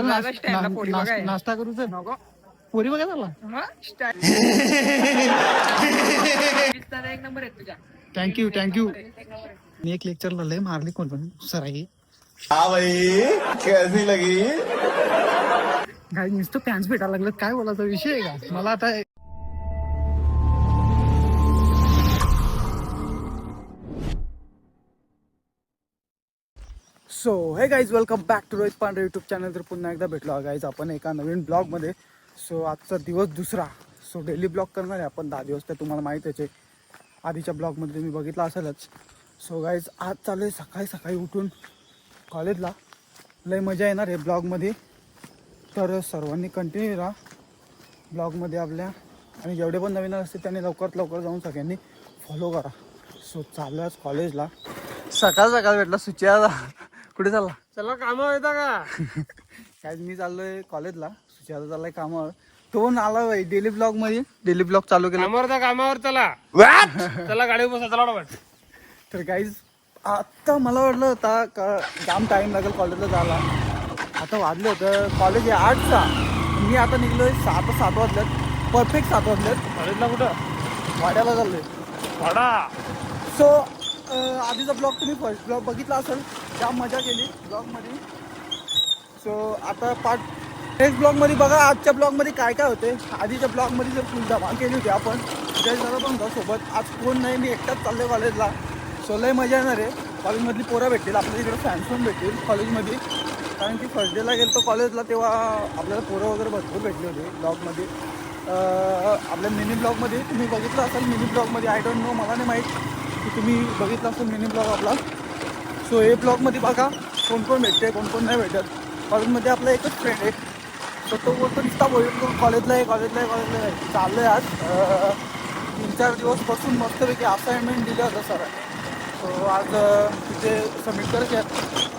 नाश्ता करू तर पोरी बघा झाला एक नंबर आहे तुझ्या. थँक्यू मी एक लेक्चरला लय मारली कोण पण सर आहे काही नुसतं फॅन्स भेटायला लागलं काय बोलायचा विषय आहे का मला आता so hey guys welcome back to Rohit Pandhare YouTube channel. तर पुन्हा एकदा भेटलो गाईज आपण एका नवीन ब्लॉगमध्ये. सो आजचा दिवस दुसरा. सो डेली ब्लॉग करणार आहे आपण 10 दिवस. तर तुम्हाला माहीतच आहे आधीच्या ब्लॉगमध्ये तुम्ही बघितलं असेलच. सो गाईज आज चालू आहे सकाळी सकाळी उठून कॉलेजला. लय मजा येणार आहे ब्लॉगमध्ये. तर सर्वांनी कंटिन्यू राहा ब्लॉगमध्ये आपल्या. आणि जेवढे पण नवीन असते त्यांनी लवकरात लवकर जाऊन सगळ्यांनी फॉलो करा. सो चालू आज कॉलेजला. सकाळ सकाळ भेटला सुचिया. कुठे चालला? चला कामावर येता का? काय मी चाललोय कॉलेजला. सुचिया चाललाय कामावर. तो आला भाई डेली ब्लॉग मध्ये. डेली ब्लॉग चालू केला. कामावर चला चला गाडीवर बसा चला वाटत. तर काहीच आता मला वाटलं होता का जाम टाइम लागेल कॉलेजला जायला. आता वाजलं होतं कॉलेज आहे 8चा. मी आता निघलोय 7 वाजल्यात. परफेक्ट 7 वाजल्यात. कॉलेजला कुठं? वाड्याला चाललोय. वाडा. सो आधीचा ब्लॉग तुम्ही फर्स्ट ब्लॉग बघितला असेल. जाम मजा केली ब्लॉगमध्ये. सो आता नेक्स्ट ब्लॉगमध्ये बघा आजच्या ब्लॉगमध्ये काय काय होते. आधीच्या ब्लॉगमध्ये जर फुल धमाल केली होती आपण. जरा पण होता सोबत. आज कोण नाही मी एकटाच चाललो कॉलेजला. सो लय मजा येणार आहे. कॉलेजमधली पोरं भेटतील आपल्या तिकडे. फॅन्स पण भेटतील कॉलेजमध्ये. कारण की फर्स्ट डेला गेलो तो कॉलेजला तेव्हा आपल्याला पोरं वगैरे भरपूर भेटली होती ब्लॉगमध्ये. आपल्या मिनी ब्लॉगमध्ये तुम्ही बघितलं असाल. मिनी ब्लॉगमध्ये आय डोंट नो मला नाही माहीत की तुम्ही बघितलं असेल मिनी ब्लॉग आपला. सो हे ब्लॉगमध्ये बघा कोण कोण भेटते कोण कोण नाही भेटत. कॉलेजमध्ये आपला एकच फ्रेंड आहे. तर तो बोलतो नुसता बोलतो कॉलेजला आहे चाललं आहे. आज 3-4 दिवसपासून मस्तपैकी असाइनमेंट दिलं होतं सर. सो आज तिथे सबमिट करायचे आहेत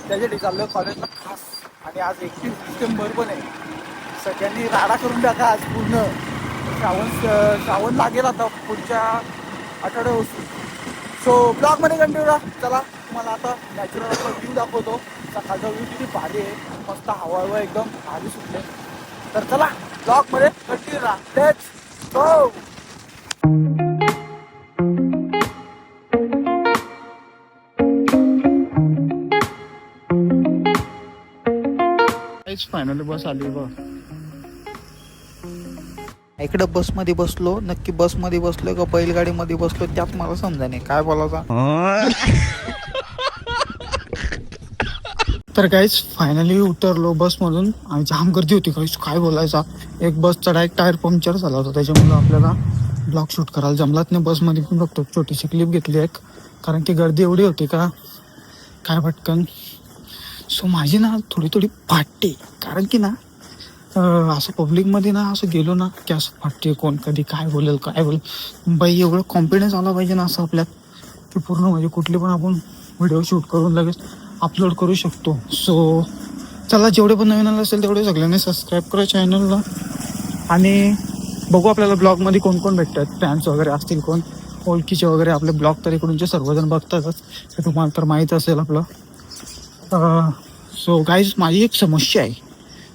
त्याच्यासाठी चाललं कॉलेजला खास. आणि आज 31 डिसेंबर पण आहे. सगळ्यांनी राडा करून टाका आज पूर्ण. श्रावण लागेल आता पुढच्या आठवड्यापासून. सो ब्लॉगमध्ये कंटिन्यू राहा. चला तुम्हाला आता नॅचरल व्ह्यू दाखवतो. सकाळचा व्ह्यू किती भारी आहे. मस्त हवा एकदम भारी सुटले. तर चला ब्लॉगमध्ये कंटिन्यू राहा. Let's go. फायनली बस आली बघ. इकडं बसमध्ये बसलो. नक्की बसमध्ये बसलो का बैलगाडीमध्ये बसलो त्यात मला समजा नाही काय बोलायचा. तर काहीच फायनली उतरलो बसमधून. आणि जाम गर्दी होती काहीच काय बोलायचा. एक बसचा डायरेक्ट टायर पंक्चर झाला होता. त्याच्यामुळे आपल्याला ब्लॉग शूट करायला जमलाच नाही. बसमध्ये पण बघतो छोटीशी क्लिप घेतली एक. कारण की गर्दी एवढी होती का काय पटकन. सो माझी ना थोडी फाटते. कारण की ना असं पब्लिकमध्ये ना असं गेलो ना की असं फाटते. कोण कधी काय बोलेल बाई एवढं कॉन्फिडन्स आला पाहिजे ना असं आपल्यात की पूर्ण म्हणजे कुठले पण आपण व्हिडिओ शूट करून लगेच अपलोड करू शकतो. सो चला जेवढे पण नवीन आलं असेल तेवढे सगळ्यांनी सबस्क्राईब करा चॅनलला. आणि बघू आपल्याला ब्लॉगमध्ये कोण कोण भेटतात. फॅन्स वगैरे असतील कोण ओळखीचे वगैरे. आपले ब्लॉग तर इकडूनचे सर्वजण बघतातच हे तुम्हाला तर माहीत असेल आपलं. सो गाईज माझी एक समस्या आहे.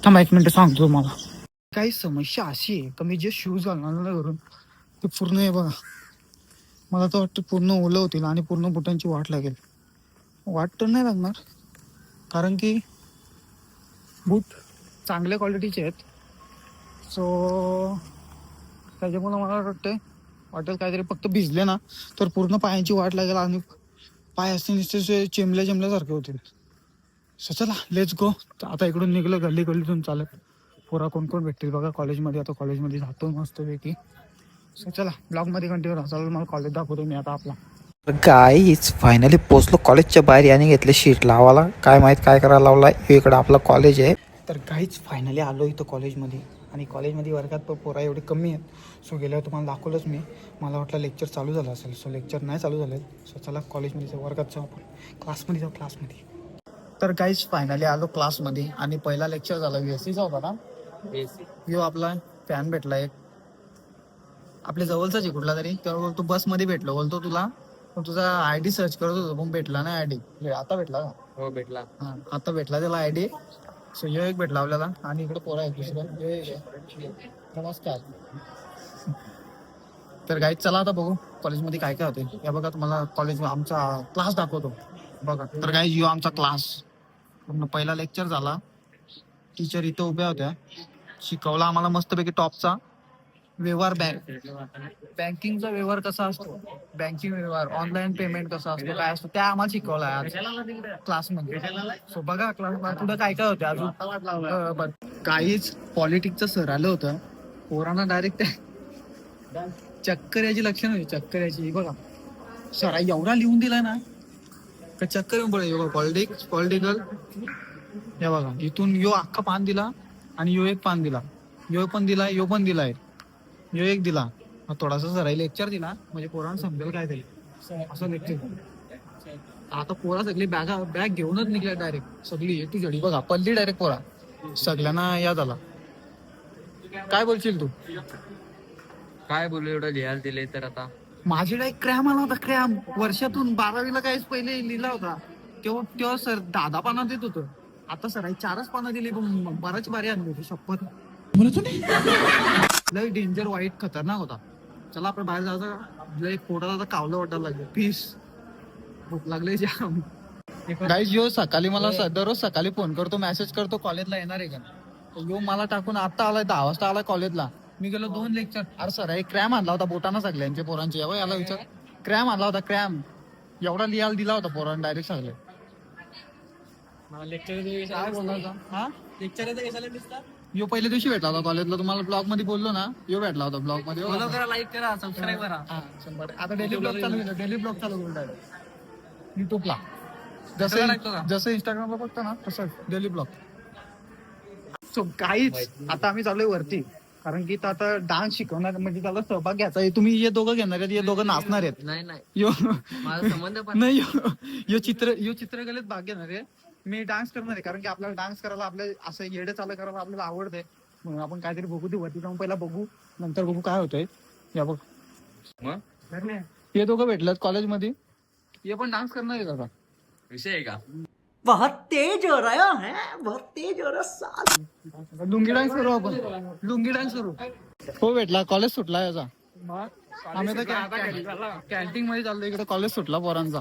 थांबा 1 मिनिट सांगतो तुम्हाला. काही समस्या अशी आहे का मी जे शूज घालणार ना घरून ते पूर्ण आहे बघा. मला तर वाटतं पूर्ण ओलं होतील आणि पूर्ण बुटांची वाट लागेल. वाट तर नाही लागणार कारण की बूट चांगल्या क्वालिटीचे आहेत. सो त्याच्यामुळं मला वाटेल काहीतरी फक्त भिजले ना तर पूर्ण पायांची वाट लागेल आणि पाय असे नुसते चिमल्यासारखे होतील. सो चला लेट्स गो. आता इकडून निघलं गल्लीतून चालत. पोरा कोण कोण भेटतील बघा कॉलेजमध्ये. आता कॉलेजमध्ये जातो मस्तपैकी. सो चला ब्लॉगमध्ये कंटिन्यू राहा. चालेल मला कॉलेज दाखवतो मी आता आपला. गाईच फायनली पोचलो कॉलेजच्या बाहेर. याने घेतले शीट लावायला. काय माहीत काय करायला लावला. इकडं आपला कॉलेज आहे. तर गाईच फायनली आलो इथं कॉलेजमध्ये. आणि कॉलेजमध्ये वर्गात पोरा एवढे कमी आहेत. सो गेल्यावर तुम्हाला दाखवलंच मी. मला वाटलं लेक्चर चालू झालं असेल. सो लेक्चर नाही चालू झालं. सो चला कॉलेजमध्ये जाऊ. वर्गात जाऊ आपण. क्लासमध्ये जाऊ क्लासमध्ये. तर गाईज फायनली आलो क्लासमध्ये. आणि पहिला लेक्चर झाला VSCचा होता ना. यो आपला फॅन भेटला एक आपल्या जवळचाच आहे कुठला तरी. तर बोलतो बसमध्ये भेटलो. बोलतो तुझा ID सर्च करत होतो पण भेटला नाही ID. आता भेटला का? हो भेटला. हां आता भेटला त्याला ID. सो यो एक भेटला आपल्याला आणि इकडे पोरा आहे दुसरं. नमस्कार. तर गाईज चला आता बघू कॉलेजमध्ये काय काय होते. या बघा तुम्हाला कॉलेज आमचा क्लास दाखवतो बघा. तर गाईज यो आमचा क्लास पहिला लेक्चर झाला. टीचर इथं उभ्या होत्या, शिकवला आम्हाला मस्तपैकी टॉपचा व्यवहार. बँकिंगचा व्यवहार कसा असतो, बँकिंग व्यवहार, ऑनलाईन पेमेंट कसा असतो, काय असतो त्या आम्हाला शिकवलाय आज क्लासमध्ये. सो बघा क्लास पुढे काय काय होतं अजून. काहीच पॉलिटिक्सचं सर आलं होतं, पोरांना डायरेक्ट चक्कर याची लक्षण होती. चक्कर याची बघा सर एवढा लिहून दिला ना का चक्कर येऊन पडेल. पॉलिटिकल हे बघा इथून यो अख्खा पान दिला आणि यो एक पान दिला, यो पण दिला, यो पण दिलाय, यो एक दिला. थोडासा सराई लेक्चर दिला म्हणजे पोरांना समजेल काय तरी असं लेक्चर. आता पोरा सगळी बॅग घेऊनच निघल्या डायरेक्ट सगळी तू जडी बघा पल्ली डायरेक्ट पोरा सगळ्यांना याद आला. काय बोलशील तू? काय बोलू एवढं लिहायला दिले तर आता माझ्याकडे एक क्रॅम आला होता. क्रॅम वर्षातून 12वीला काहीच पहिले लिहिला होता तेव्हा सर 10 पानं देत होतं. आता सर 4च पानं दिली पण बराच भारी आणली होती शपथ. लय डेंजर वाईट खतरनाक होता. चला आपण बाहेर जायचं का? लय पोटात आता कावलं वाटायला लागलं. पीस भूक लागले जाम. गाईज यो सकाळी मला दररोज सकाळी फोन करतो, मेसेज करतो कॉलेजला येणार आहे का. यो मला टाकून आता आलाय 10 वाजता आलाय कॉलेजला. मी गेलो 2 लेक्चर. अरे सर एक क्रॅम आणला होता बोटाना सगळ्यांच्या पोरांचे. याला विचार क्रॅम आणला होता, क्रॅम एवढा लिहायला दिला होता पोरांना डायरेक्ट सगळे. काय बोलला हा लेक्चर यो पहिल्या दिवशी भेटला होता कॉलेजला. तुम्हाला ब्लॉग मध्ये बोललो ना, यो भेटला होता ब्लॉग मध्ये. फॉलो करा, लाईक करा, सबस्क्राईब करा. 100. आता डेली ब्लॉग चालू केलं, डेली ब्लॉग चालू करून डायरेक्ट युट्यूबला. जसं इंस्टाग्रामला बघतो ना तसं डेली ब्लॉग. सो काहीच आता आम्ही चाललोय वरती कारण की आता डान्स शिकवणार म्हणजे त्याला सहभाग घ्यायचा आहे. तुम्ही हे दोघं घेणार आहेत, हे दोघं नाचणार आहेत. नाही यो माझा संबंध पण नाही यो चित्रकलेत भाग घेणार आहे. मी डान्स करणार आहे कारण की आपल्याला डान्स करायला आपल्या असं येडे चालू करायला आपल्याला आवडतंय. म्हणून आपण काहीतरी बघू ते वरती जाऊन पहिला बघू नंतर बघू काय होतंय. या बघ हे दोघं भेटलेत कॉलेजमध्ये, हे पण डान्स करणार आहेत आता. विषय आहे का? बहुत तेज हो रहा है, बहुत तेज हो रहा. लुंगी डान्स करू आपण, लुंगी डान्स करू. हो भेटला, कॉलेज सुटला याचा. आम्ही तर कॅन्टीन मध्ये चाललो, इकडे कॉलेज सुटला पोरांचा.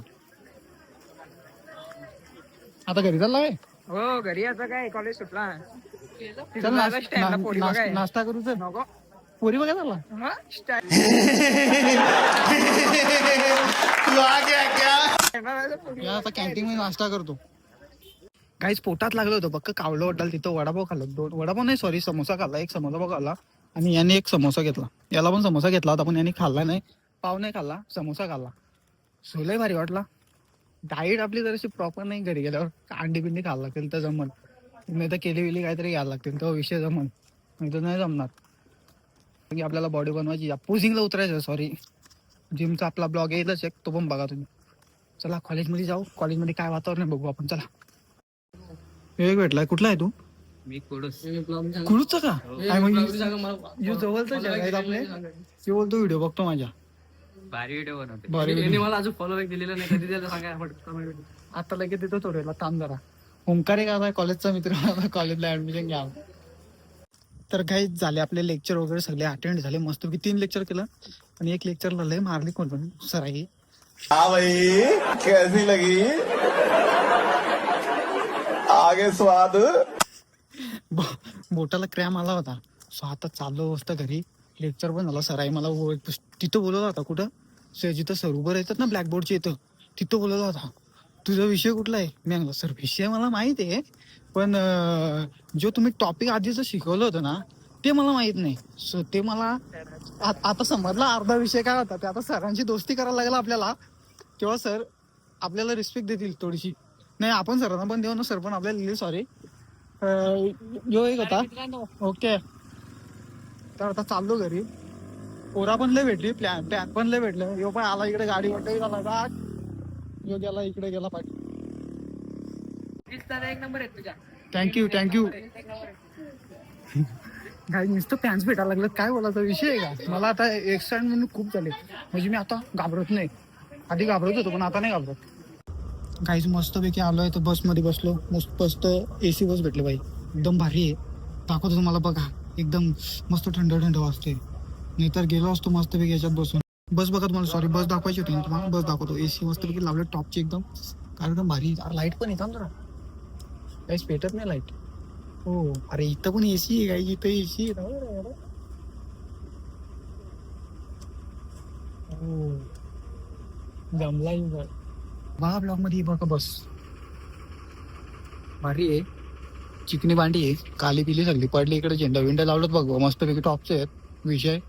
आता घरी चाललाय. हो घरी आता काय कॉलेज सुटला. चल नाश्ता करू. चल पोरी बघा चालला. आता कॅन्टीन मध्ये नाश्ता करतो. काहीच पोटात लागलं होतं बघ, कावलं वाटाल तिथं वडापाव खाल्ला. वडापाव नाही सॉरी समोसा खाल्ला. एक समोसा खाल्ला आणि याने एक समोसा घेतला. याला पण समोसा घेतला होता पण याने खाल्ला नाही. पाव नाही खाल्ला, समोसा खाल्ला. सोलही भारी वाटला. डाएट आपली जराशी प्रॉपर नाही. घरी गेल्यावर अंडी बिंडी खायला लागतील तर जमल, नाही तर केली विली काहीतरी घ्यायला लागतील तो विषय जमल, नाही तर नाही जमणार. आपल्याला बॉडी बनवायची, पोझिंगला उतरायचं. सॉरी जिमचा आपला ब्लॉग येईलच एक, तो पण बघा तुम्ही. चला कॉलेजमध्ये जाऊ, कॉलेजमध्ये काय वातावरण आहे बघू आपण. चला एक भेटलाय. कुठला आहे तू? मी कुडूचा का? जवळच आपले बोलतो व्हिडिओ बघतो माझ्या. भारी व्हिडिओ बनवते. भारी मला अजून फॉलो बॅक दिलेला नाही. कधी दिलं सांगा. आता लगेच तिथं थोडेला थांब जरा. ओंकार एक आता कॉलेजचा मित्र, कॉलेजला ऍडमिशन घ्या. तर काही झाले आपले लेक्चर वगैरे सगळे अटेंड झाले मस्त. 3 लेक्चर केलं आणि एक लेक्चरला लय मारली कोण पण सराई. हाँ भाई कैसी लगी आगे स्वाद. बोटाला क्रॅम आला होता. सो आता चाललो असतं घरी. लेक्चर पण झाला. सराई मला तिथं बोलवला होता. कुठं जिथं सर उभं राहतात ना ब्लॅकबोर्डच्या इथं, तिथं बोलवला होता. तुझा विषय कुठला आहे? मी म्हणलं सर विषय मला माहित आहे पण जो तुम्ही टॉपिक आधीच शिकवलं होतं ना ते मला माहित नाही. सो ते मला आता समजला. अर्धा विषय काय होता ते. आता सरांची दोस्ती करायला लागला आपल्याला तेव्हा सर आपल्याला रिस्पेक्ट देतील थोडीशी. नाही आपण सरांना पण देऊ ना, सर पण आपल्याला लिहिले. सॉरी यो एक होता. ओके तर आता चाललो घरी. पोरा पण लय भेटली, प्लॅन पण लय भेटलं. यो पण आला इकडे गाडी वाटत झाला. यो गेला इकडे गेला पाठी. एक नंबर आहे तुझ्या. थँक्यू काही नुसतं फॅन्स भेटायला लागलं. काय बोलायचा विषय आहे का? मला आता एक्साइटमेंट म्हणून खूप झाले. म्हणजे मी आता घाबरत नाही. आधी घाबरत होतो पण आता नाही घाबरत. काहीच मस्तपैकी आलोय तर बसमध्ये बसलो. मस्त AC बस भेटले बाई. एकदम भारी आहे. दाखवतो तुम्हाला बघा, एकदम मस्त थंड थंड वाजते. नाहीतर गेलो असतो मस्तपैकी याच्यात बसून. बस बघा तुम्हाला, सॉरी बस दाखवायची होती तुम्हाला, बस दाखवतो. एसी मस्तपैकी लावले टॉपची एकदम, कारण एकदम भारी. लाईट पण येतात जरा, काहीच पेटत नाही लाईट. हो अरे इथं पण एसी आहे, काही इथं एसी आहे. हो जमला बघा ब्लॉक मध्ये बघा बस भारी आहे. चिकनी भांडी आहे, काली पिली सगळी पडली. इकडे झेंडा विंडा लावलं बघ, मस्तपैकी टॉपचे आहेत विषय.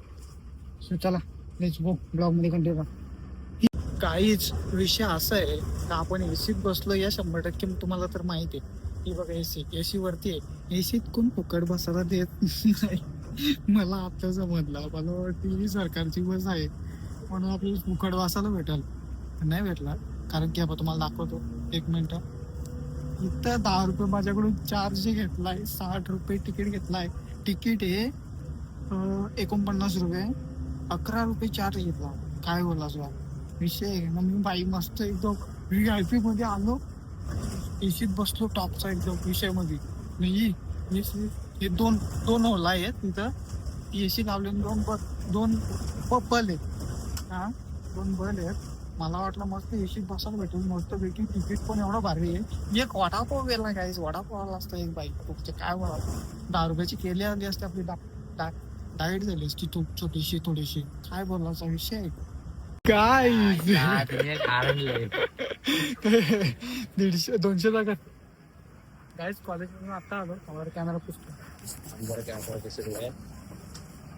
सो चला लेट्स गो ब्लॉग मध्ये कंटिन्यू. काहीच विषय असा आहे का आपण एसीत बसलो या 100% तुम्हाला तर माहिती आहे. ही बघा एसी वरती आहे. एसीत कोण फुकट बसायला देत नाही. मला आता समजलं, मला वाटतं ही सरकारची बस आहे म्हणून आपल्याला फुकट बसायला भेटेल. नाही भेटला, कारण की आपण तुम्हाला दाखवतो एक मिनिट. इथं 10 रुपये माझ्याकडून चार्ज घेतलाय, 60 रुपये तिकीट घेतलाय. तिकीट आहे 49 रुपये, 11 रुपये चार्ज घेतला. काय बोलला तुला विषय आहे. मग मी बाई मस्त एकदम VIP मध्ये आलो, एसीत बसलो टॉपचा एकदम विषय मध्ये. नाही एसी हे दोन होला आहेत तिथं, एसी लावले. दोन बल आहेत. हा 2 बल आहेत. मला वाटलं मस्त एसीत बसायला भेटेल मस्त पैकी. तिकीट पण एवढं भारी आहे. एक वडापाव गेला काहीच, वडापाव असतं एक बाईक तुमचे काय बोला. 10 रुपयाची केली आली असते आपली, डाएट झाली असती छोटीशी थोडीशी. काय बोलायचा विषय आहे काय. 150-200 जागा गाईज. कॉलेजमधून आता आलो, हमारा कॅमेरा पुसतो.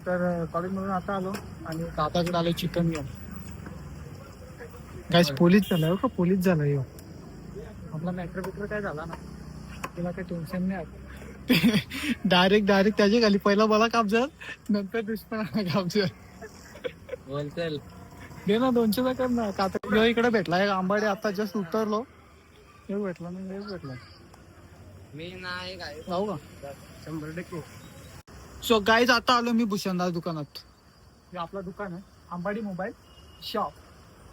तर कॉलेजमधून आता आलो आणि दादाकडे आलो चिकन घेऊन. गाईज पोलीस झालाय का, पोलीस झालाय आपला. मॅटर बिटर काय झाला ना, तिला काही टेन्शन नाही आलं. डायरेक्ट त्याच्या खाली पहिला मला कापजात, नंतर दुष्पणा कापजात. बोलचल दे ना 200 रुपये कर ना. आता इकडे भेटला एक आंबाडे, आता जस्ट उतरलो. हे भेटला नाही, हेच भेटला. मी नाही काय जाऊ का 100%. सो गाईज आता आलो मी भूषणदास दुकानात. हे आपलं दुकान आहे, आंबाडी मोबाईल शॉप.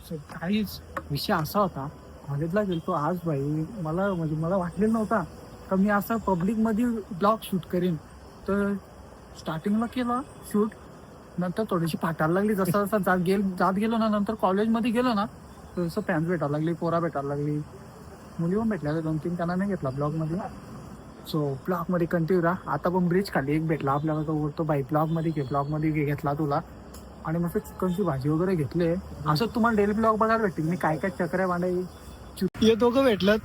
सो काहीच विषय असा होता, कॉलेजला गेलतो आज भाई. मला वाटलेलं नव्हता का मी असं पब्लिकमध्ये ब्लॉग शूट करीन. तर स्टार्टिंगला केला शूट, नंतर थोडीशी फाटायला लागली. जसं जसं जात गेलो ना, नंतर कॉलेजमध्ये गेलो ना, तसं फॅन्स भेटायला लागली, पोरा भेटायला लागली, मुली पण भेटल्या 2-3. त्यांना नाही घेतला ब्लॉगमध्ये. सो ब्लॉगमध्ये कंटिन्यू राहा. आता पण ब्रिज खाली एक भेटला आपल्याला, तो बोलतो बाई ब्लॉगमध्ये घेतला तुला. आणि मस्त चिकनची भाजी वगैरे घेतली. असं तुम्हाला डेली ब्लॉग बघायला भेटतील. मी काय चक्र्या भांडाई हे दोघं भेटलं.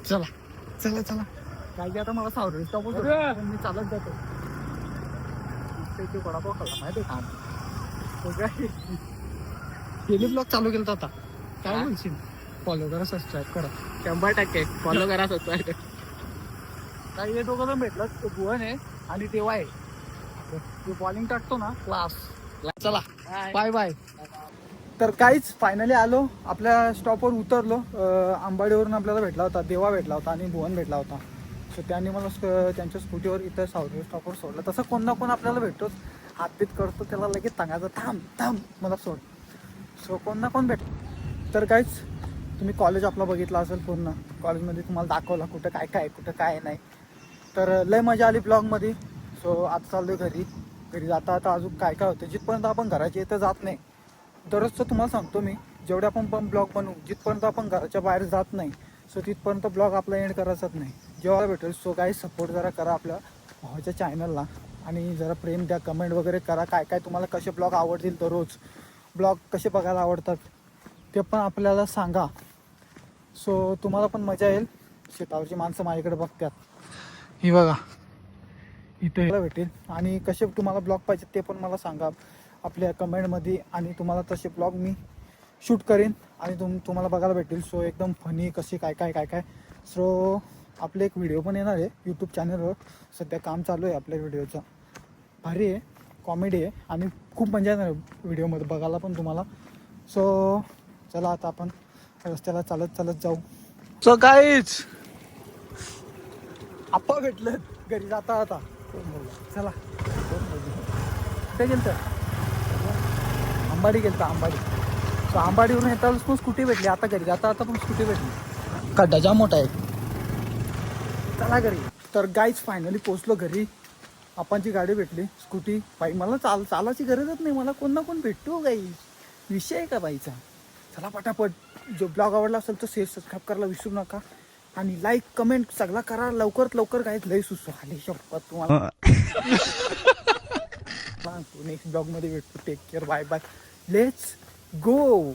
चला काय की आता मला सावरे स्टॉप मी चालत जातो. वडापाव खाल्ला माहिती का. डेली ब्लॉग चालू केला आता. काय बोलशील. फॉलो करा, सबस्क्राईब करा. 100% फॉलो करा, सबस्क्राईब करा. काही हे दोघं जण भेटलं, तो भुवन आहे आणि तेव्हा आहे बॉलिंग टाकतो ना, क्लास. चला बाय बाय. तर काहीच फायनली आलो, आपल्या स्टॉपवर उतरलो. आंबाडीवरून आपल्याला भेटला होता देवा, भेटला होता आणि भुवन भेटला होता. सो त्यांनी मला त्यांच्या स्कूटीवर इथं सावरे स्टॉपवर सोडलं. तसं कोण ना कोण आपल्याला भेटतोच, हातबीत करतो त्याला, लगेच सांगायचं थांब मला सोड. सो कोण ना कोण भेटतो. तर काहीच तुम्ही कॉलेज आपला बघितला असेल पूर्ण. कॉलेजमध्ये तुम्हाला दाखवला कुठं काय कुठं काय नाही. तर लय मजा आली ब्लॉगमध्ये. सो आता चाललो घरी जाता आता अजून काय होतं. जिथपर्यंत आपण घराच्या इथं जात नाही, दररोजचं तुम्हाला सांगतो मी, जेवढे आपण ब्लॉग बनवू, जिथपर्यंत आपण घराच्या बाहेर जात नाही, सो तिथपर्यंत ब्लॉग आपला एंड करायचाच नाही. जेव्हा भेटेल. सो काही सपोर्ट जरा करा आपल्या भावाच्या चॅनलला आणि जरा प्रेम द्या, कमेंट वगैरे करा. काय तुम्हाला कसे ब्लॉग आवडतील, दररोज ब्लॉग कसे बघायला आवडतात ते पण आपल्याला सांगा. सो तुम्हाला पण मजा येईल. शेतावरची माणसं माझ्याकडे बघतात, ही बघा इथे भेटेल. आणि कसे तुम्हाला ब्लॉग पाहिजे ते पण मला सांगा आपल्या कमेंटमध्ये, आणि तुम्हाला तसे ब्लॉग मी शूट करेन आणि तुम्हाला बघायला भेटेल. सो एकदम फनी कसे काय. सो आपले एक व्हिडिओ पण येणार आहे यूट्यूब चॅनलवर. सध्या काम चालू आहे आपल्या व्हिडिओचं. भारी आहे, कॉमेडी आहे आणि खूप मजा येणार व्हिडिओमध्ये बघायला पण तुम्हाला. सो चला आता आपण रस्त्याला चालत जाऊ. सो काहीच आप्पा भेटलं घरी जाता चला. कुठे गेलं आंबाडी गेलं आंबाडी. सो आंबाडीवरून येताच पण स्कूटी भेटली. आता घरी जाता पण स्कूटी भेटली. खड्डा जाम मोठा आहे. चला घरी. तर गाईज फायनली पोचलो घरी. आपणची गाडी भेटली स्कूटी. बाई मला चालायची गरजच नाही, मला कोण ना कोण भेटतो गाईज. विषय आहे का बाईचा. चला पटापट. जो ब्लॉग आवडला असेल तर शेअर सबस्क्राईब करायला विसरू नका आणि लाईक कमेंट सगळा करा लवकरात लवकर. गाईज लई सुसू आले शपथ तुम्हाला. नेक्स्ट ब्लॉग मध्ये भेटतो. Take care. Bye bye. Let's go.